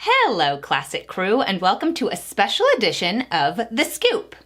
Hello, Classic Crew, and welcome to a special edition of The Scoop.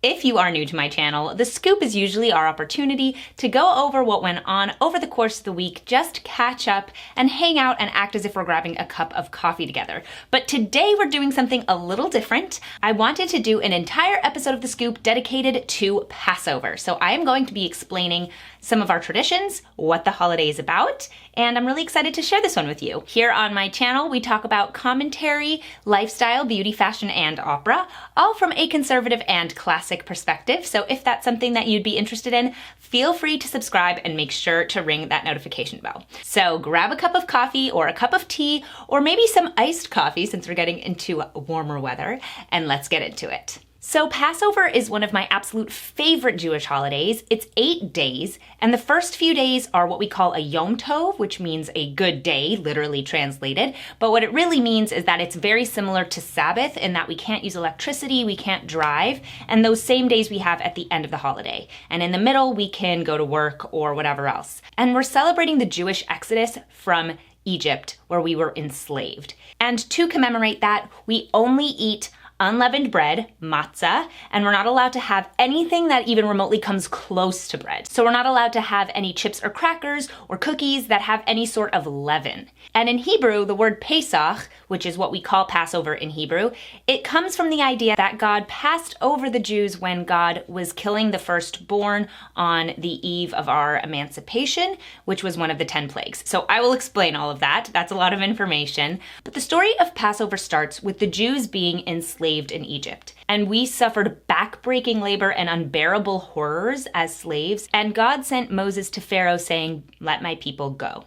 If you are new to my channel, The Scoop is usually our opportunity to go over what went on over the course of the week, just catch up and hang out and act as if we're grabbing a cup of coffee together. But today we're doing something a little different. I wanted to do an entire episode of The Scoop dedicated to Passover. So I am going to be explaining some of our traditions, what the holiday is about, and I'm really excited to share this one with you. Here on my channel, we talk about commentary, lifestyle, beauty, fashion, and opera, all from a conservative and classic perspective. So if that's something that you'd be interested in, feel free to subscribe and make sure to ring that notification bell. So grab a cup of coffee or a cup of tea, or maybe some iced coffee since we're getting into warmer weather, and let's get into it. So Passover is one of my absolute favorite Jewish holidays. It's 8 days, and the first few days are what we call a Yom Tov, which means a good day, literally translated. But what it really means is that it's very similar to Sabbath in that we can't use electricity, we can't drive, and those same days we have at the end of the holiday. And in the middle, we can go to work or whatever else. And we're celebrating the Jewish exodus from Egypt, where we were enslaved. And to commemorate that, we only eat unleavened bread, matzah, and we're not allowed to have anything that even remotely comes close to bread. So we're not allowed to have any chips or crackers or cookies that have any sort of leaven. And in Hebrew, the word Pesach, which is what we call Passover in Hebrew, it comes from the idea that God passed over the Jews when God was killing the firstborn on the eve of our emancipation, which was one of the 10 plagues. So I will explain all of that. That's a lot of information. But the story of Passover starts with the Jews being enslaved in Egypt. And we suffered backbreaking labor and unbearable horrors as slaves. And God sent Moses to Pharaoh saying, "Let my people go."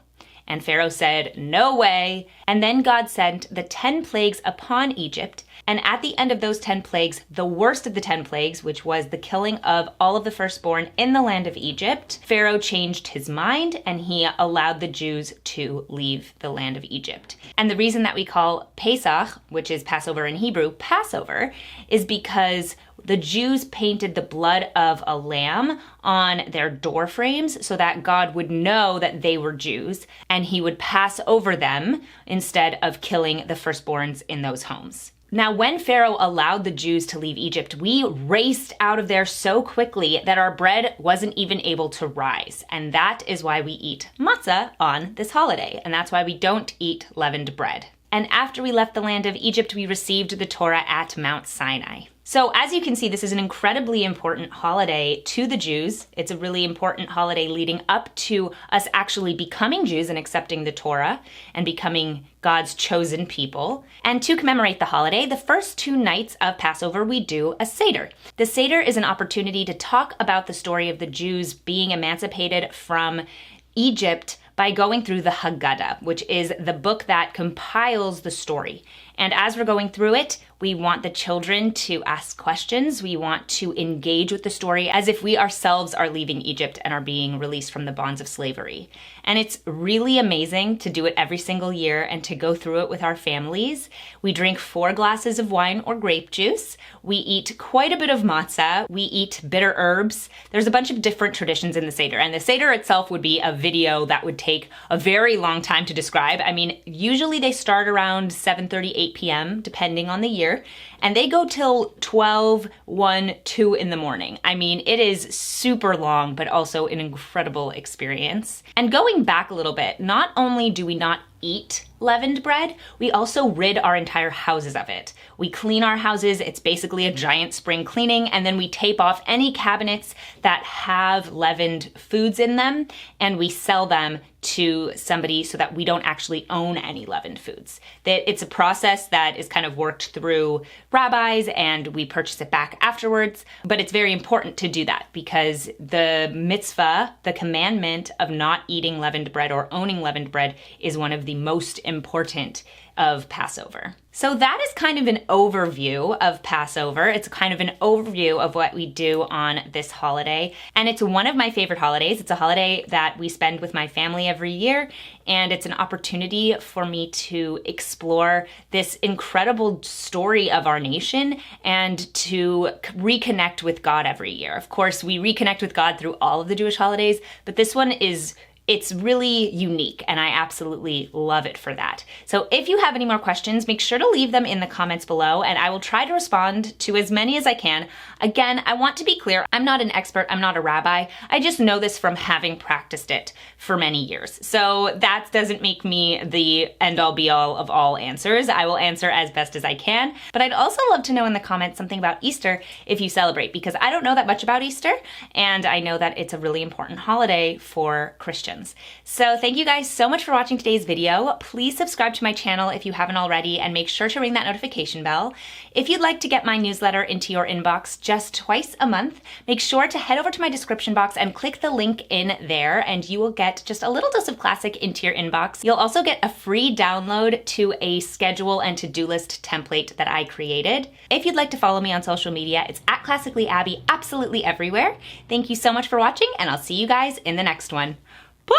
And Pharaoh said, "No way." And then God sent the 10 plagues upon Egypt. And at the end of those 10 plagues, the worst of the 10 plagues, which was the killing of all of the firstborn in the land of Egypt, Pharaoh changed his mind and he allowed the Jews to leave the land of Egypt. And the reason that we call Pesach, which is Passover in Hebrew, Passover, is because the Jews painted the blood of a lamb on their door frames so that God would know that they were Jews and he would pass over them instead of killing the firstborns in those homes. Now, when Pharaoh allowed the Jews to leave Egypt, we raced out of there so quickly that our bread wasn't even able to rise. And that is why we eat matzah on this holiday. And that's why we don't eat leavened bread. And after we left the land of Egypt, we received the Torah at Mount Sinai. So as you can see, this is an incredibly important holiday to the Jews. It's a really important holiday leading up to us actually becoming Jews and accepting the Torah and becoming God's chosen people. And to commemorate the holiday, the first 2 nights of Passover, we do a Seder. The Seder is an opportunity to talk about the story of the Jews being emancipated from Egypt by going through the Haggadah, which is the book that compiles the story. And as we're going through it, we want the children to ask questions. We want to engage with the story as if we ourselves are leaving Egypt and are being released from the bonds of slavery. And it's really amazing to do it every single year and to go through it with our families. We drink 4 glasses of wine or grape juice. We eat quite a bit of matzah. We eat bitter herbs. There's a bunch of different traditions in the Seder. And the Seder itself would be a video that would take a very long time to describe. I mean, usually they start around 7:30, 8 p.m., depending on the year. And they go till 12, 1, 2 in the morning. I mean, it is super long, but also an incredible experience. And going back a little bit, not only do we not eat leavened bread, we also rid our entire houses of it. We clean our houses. It's basically a giant spring cleaning. And then we tape off any cabinets that have leavened foods in them and we sell them to somebody so that we don't actually own any leavened foods. It's a process that is kind of worked through rabbis and we purchase it back afterwards. But it's very important to do that because the mitzvah, the commandment of not eating leavened bread or owning leavened bread is one of the most important of Passover. So that is kind of an overview of Passover. It's kind of an overview of what we do on this holiday. And it's one of my favorite holidays. It's a holiday that we spend with my family every year. And it's an opportunity for me to explore this incredible story of our nation and to reconnect with God every year. Of course, we reconnect with God through all of the Jewish holidays, but this one is it's really unique, and I absolutely love it for that. So if you have any more questions, make sure to leave them in the comments below, and I will try to respond to as many as I can. Again, I want to be clear, I'm not an expert, I'm not a rabbi. I just know this from having practiced it for many years. So that doesn't make me the end-all be-all of all answers. I will answer as best as I can, but I'd also love to know in the comments something about Easter if you celebrate, because I don't know that much about Easter, and I know that it's a really important holiday for Christians. So thank you guys so much for watching today's video. Please subscribe to my channel if you haven't already, and make sure to ring that notification bell. If you'd like to get my newsletter into your inbox just twice a month, make sure to head over to my description box and click the link in there, and you will get just a little dose of classic into your inbox. You'll also get a free download to a schedule and to-do list template that I created. If you'd like to follow me on social media, it's at Classically Abby, absolutely everywhere. Thank you so much for watching, and I'll see you guys in the next one. Bye!